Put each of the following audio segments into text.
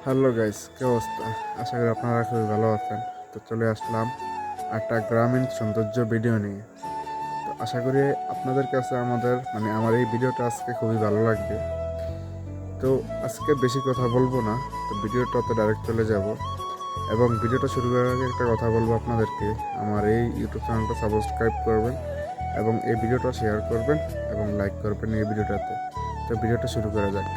Hello guys, কি অবস্থা? আশা করি আপনারা খুবই ভালো আছেন। তো চলে আসলাম একটা গ্রামীণ সৌন্দর্য ভিডিও নিয়ে। তো আশা করি আপনাদের কাছে আমার এই ভিডিওটা আজকে খুবই ভালো লাগবে। তো আজকে বেশি কথা বলবো না, তো ভিডিওটাতে ডাইরেক্ট চলে যাব। এবং ভিডিওটা শুরু করার আগে একটা কথা বলবো আপনাদেরকে, আমার এই ইউটিউব চ্যানেলটা সাবস্ক্রাইব করবেন এবং এই ভিডিওটা শেয়ার করবেন এবং লাইক করবেন এই ভিডিওটাতে। তো ভিডিওটা শুরু করা যাক।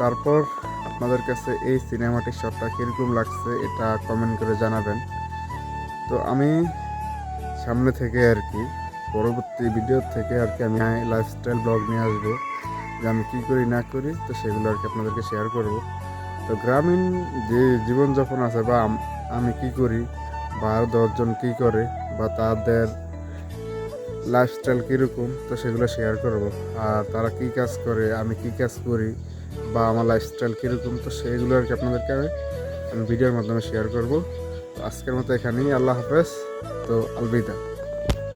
তারপর আপনাদের কাছে এই সিনেমাটিক শটটা কীরকম লাগছে এটা কমেন্ট করে জানাবেন। তো আমি সামনে থেকে পরবর্তী ভিডিও থেকে আমি লাইফস্টাইল ব্লগ নিয়ে আসবো, যে আমি কী করি না করি, তো সেগুলো আপনাদেরকে শেয়ার করব। তো গ্রামীণ যে জীবনযাপন আছে বা আমি কি করি বা আরও 10জন কী করে বা তাদের লাইফস্টাইল কীরকম, তো সেগুলো শেয়ার করব। আর তারা কী কাজ করে, আমি কী কাজ করি বা আমার লাইফস্টাইল কীরকম, তো সেগুলো আপনাদেরকে আমি ভিডিওর মাধ্যমে শেয়ার করব। তো আজকের মতো এখানেই, আল্লাহ হাফেজ। তো আলবিদা।